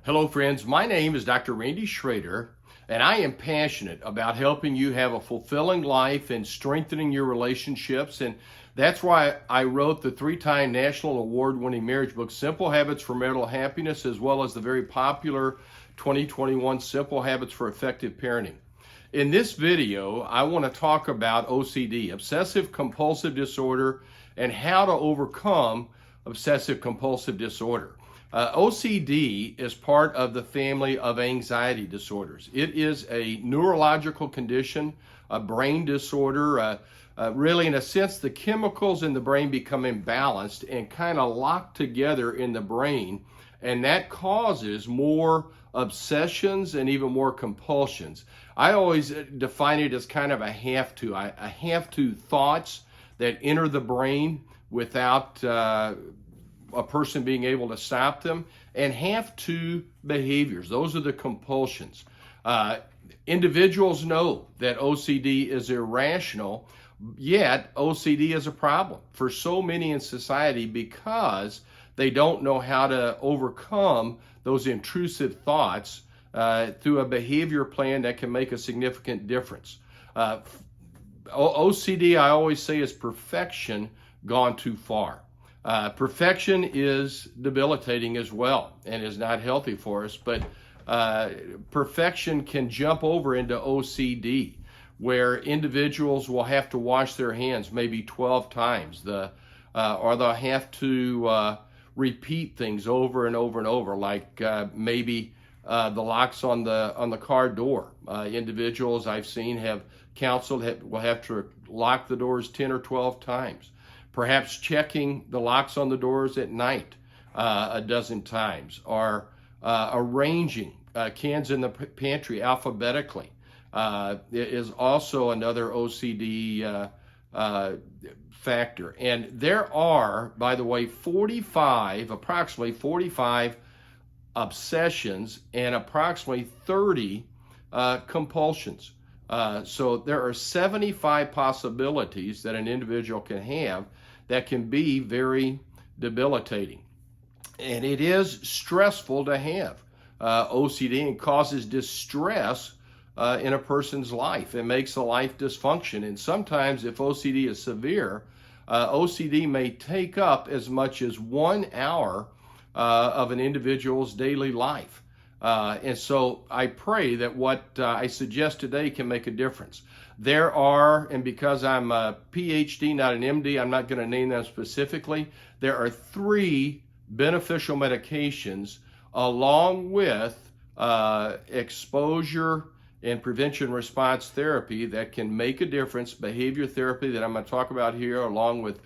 Hello friends, my name is Dr. Randy Schroeder, and I am passionate about helping you have a fulfilling life and strengthening your relationships. And that's why I wrote the 3-time national award-winning marriage book, Simple Habits for Marital Happiness, as well as the very popular 2021 Simple Habits for Effective Parenting. In this video, I want to talk about OCD, obsessive compulsive disorder, and how to overcome obsessive compulsive disorder. OCD is part of the family of anxiety disorders. It is a neurological condition, a brain disorder. Really, in a sense, the chemicals in the brain become imbalanced and kind of locked together in the brain, and that causes more obsessions and even more compulsions. I always define it as kind of a have to thoughts that enter the brain without a person being able to stop them, and have to behaviors. Those are the compulsions. Individuals know that OCD is irrational, yet OCD is a problem for so many in society because they don't know how to overcome those intrusive thoughts through a behavior plan that can make a significant difference. OCD, I always say, is perfection gone too far. Perfection is debilitating as well and is not healthy for us, but perfection can jump over into OCD, where individuals will have to wash their hands maybe 12 times, or they'll have to repeat things over and over and over, like maybe the locks on the car door. Individuals I've seen have counseled will have to lock the doors 10 or 12 times. Perhaps checking the locks on the doors at night a dozen times, or arranging cans in the pantry alphabetically is also another OCD factor. And there are, by the way, approximately 45 obsessions and approximately 30 compulsions. So there are 75 possibilities that an individual can have that can be very debilitating. And it is stressful to have OCD, and causes distress in a person's life. It makes a life dysfunction. And sometimes if OCD is severe, OCD may take up as much as 1 hour of an individual's daily life. And so I pray that what I suggest today can make a difference. There are, and because I'm a PhD, not an MD, I'm not going to name them specifically. There are 3 beneficial medications along with exposure and prevention response therapy that can make a difference. Behavior therapy that I'm going to talk about here, along with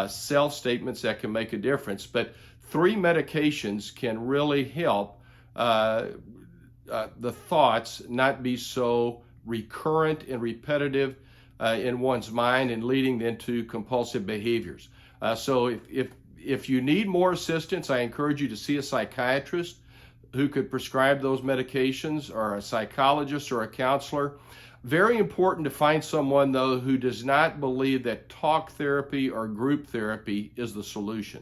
self-statements that can make a difference. But 3 medications can really help the thoughts not be so recurrent and repetitive in one's mind and leading into compulsive behaviors. So if you need more assistance, I encourage you to see a psychiatrist who could prescribe those medications, or a psychologist or a counselor. Very important to find someone, though, who does not believe that talk therapy or group therapy is the solution.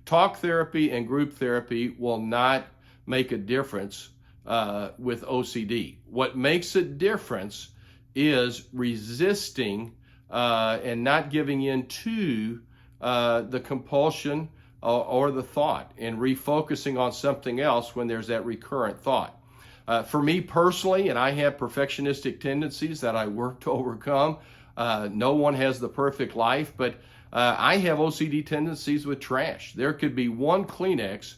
Talk therapy and group therapy will not make a difference with OCD. What makes a difference is resisting and not giving in to the compulsion or the thought, and refocusing on something else when there's that recurrent thought. For me personally, and I have perfectionistic tendencies that I work to overcome. No one has the perfect life, but I have OCD tendencies with trash. There could be 1 Kleenex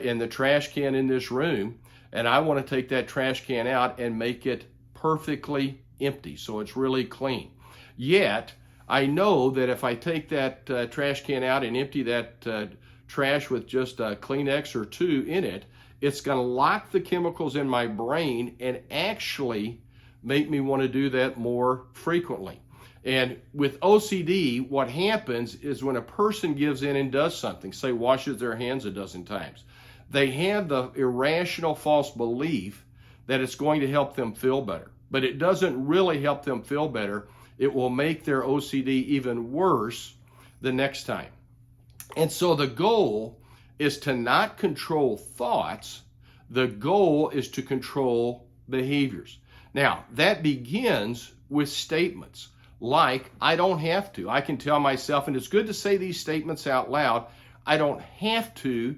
in the trash can in this room, and I want to take that trash can out and make it perfectly empty so it's really clean. Yet, I know that if I take that trash can out and empty that trash with just a Kleenex or 2 in it, it's going to lock the chemicals in my brain and actually make me want to do that more frequently. And with OCD, what happens is when a person gives in and does something, say washes their hands a dozen times, they have the irrational false belief that it's going to help them feel better. But it doesn't really help them feel better. It will make their OCD even worse the next time. And so the goal is to not control thoughts. The goal is to control behaviors. Now, that begins with statements like, I don't have to. I can tell myself, and it's good to say these statements out loud, I don't have to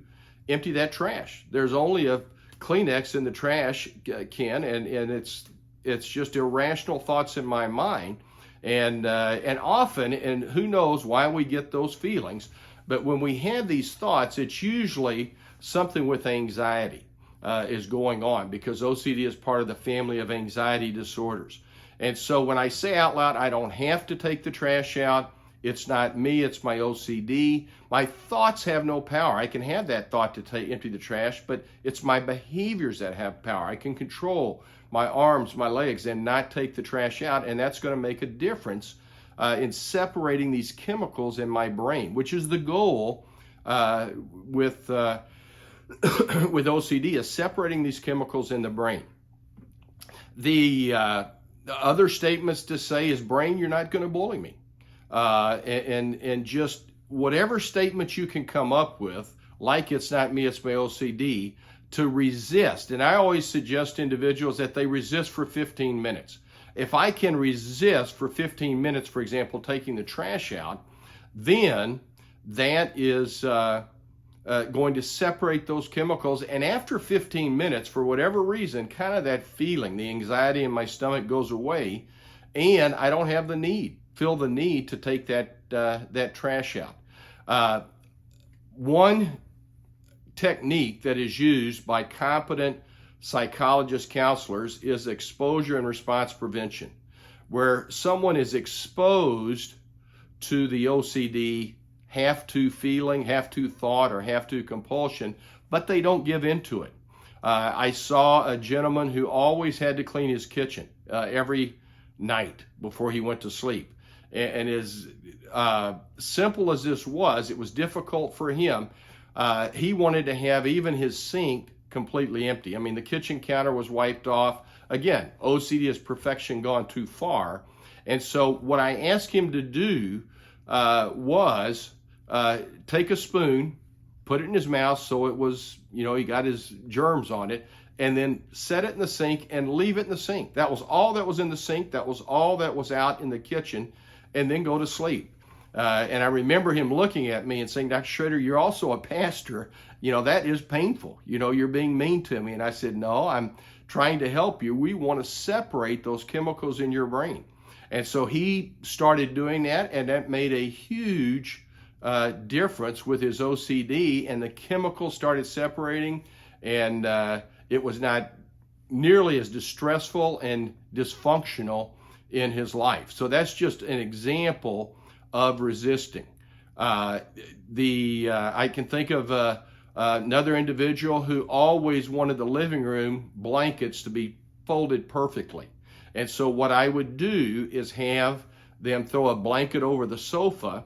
empty that trash. There's only a Kleenex in the trash can, and it's just irrational thoughts in my mind. And often, and who knows why we get those feelings, but when we have these thoughts, it's usually something with anxiety is going on, because OCD is part of the family of anxiety disorders. And so when I say out loud, I don't have to take the trash out, it's not me, it's my OCD. My thoughts have no power. I can have that thought to empty the trash, but it's my behaviors that have power. I can control my arms, my legs, and not take the trash out, and that's going to make a difference in separating these chemicals in my brain, which is the goal with OCD, is separating these chemicals in the brain. The other statements to say is, brain, you're not going to bully me. And just whatever statements you can come up with, like it's not me, it's my OCD, to resist. And I always suggest individuals that they resist for 15 minutes. If I can resist for 15 minutes, for example, taking the trash out, then that is going to separate those chemicals. And after 15 minutes, for whatever reason, kind of that feeling, the anxiety in my stomach goes away, and I don't have feel the need to take that trash out. One technique that is used by competent psychologists, counselors, is exposure and response prevention, where someone is exposed to the OCD have to feeling, have to thought, or have to compulsion, but they don't give into it. I saw a gentleman who always had to clean his kitchen every night before he went to sleep. And as simple as this was, it was difficult for him. He wanted to have even his sink completely empty. I mean, the kitchen counter was wiped off. Again, OCD is perfection gone too far. And so what I asked him to do was take a spoon, put it in his mouth so it was, he got his germs on it, and then set it in the sink and leave it in the sink. That was all that was in the sink. That was all that was out in the kitchen, and then go to sleep. And I remember him looking at me and saying, Dr. Schroeder, you're also a pastor. That is painful. You're being mean to me. And I said, no, I'm trying to help you. We want to separate those chemicals in your brain. And so he started doing that, and that made a huge difference with his OCD, and the chemicals started separating, and it was not nearly as distressful and dysfunctional in his life. So that's just an example of resisting. I can think of another individual who always wanted the living room blankets to be folded perfectly. And so what I would do is have them throw a blanket over the sofa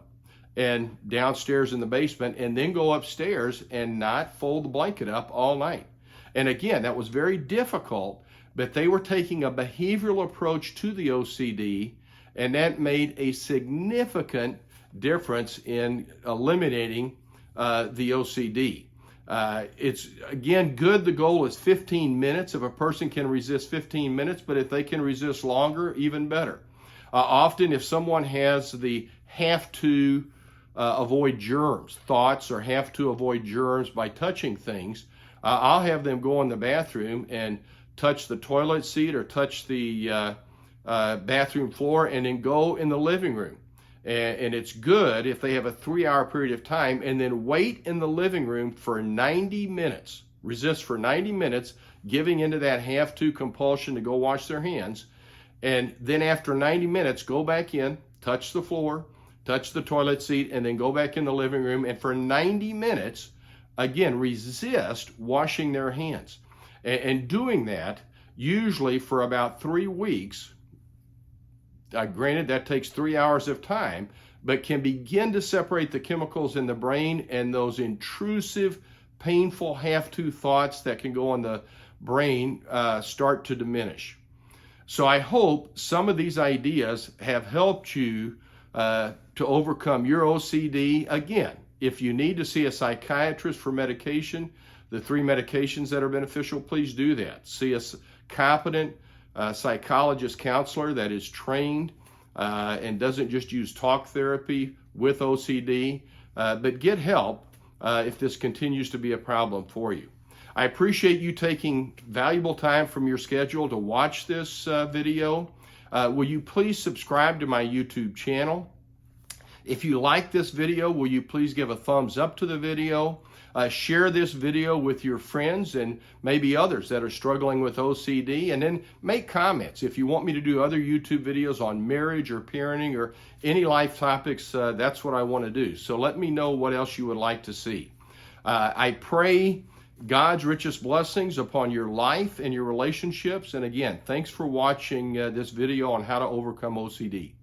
and downstairs in the basement, and then go upstairs and not fold the blanket up all night. And again, that was very difficult, but they were taking a behavioral approach to the OCD, and that made a significant difference in eliminating the OCD. It's, again, good. The goal is 15 minutes. If a person can resist 15 minutes, but if they can resist longer, even better. Often, if someone has the have to avoid germs thoughts, or have to avoid germs by touching things, I'll have them go in the bathroom and touch the toilet seat or touch the bathroom floor, and then go in the living room. And it's good if they have a 3-hour period of time, and then wait in the living room for 90 minutes, resist for 90 minutes, giving into that have to compulsion to go wash their hands. And then after 90 minutes, go back in, touch the floor, touch the toilet seat, and then go back in the living room. And for 90 minutes, again, resist washing their hands. And doing that usually for about 3 weeks. Granted, that takes 3 hours of time, but can begin to separate the chemicals in the brain, and those intrusive, painful have-to thoughts that can go in the brain start to diminish. So I hope some of these ideas have helped you to overcome your OCD. Again, if you need to see a psychiatrist for medication, the 3 medications that are beneficial, please do that. See a competent psychologist counselor that is trained and doesn't just use talk therapy with OCD, but get help if this continues to be a problem for you. I appreciate you taking valuable time from your schedule to watch this video. Will you please subscribe to my YouTube channel? If you like this video, will you please give a thumbs up to the video? Share this video with your friends and maybe others that are struggling with OCD, and then make comments. If you want me to do other YouTube videos on marriage or parenting or any life topics, that's what I want to do. So let me know what else you would like to see. I pray God's richest blessings upon your life and your relationships. And again, thanks for watching this video on how to overcome OCD.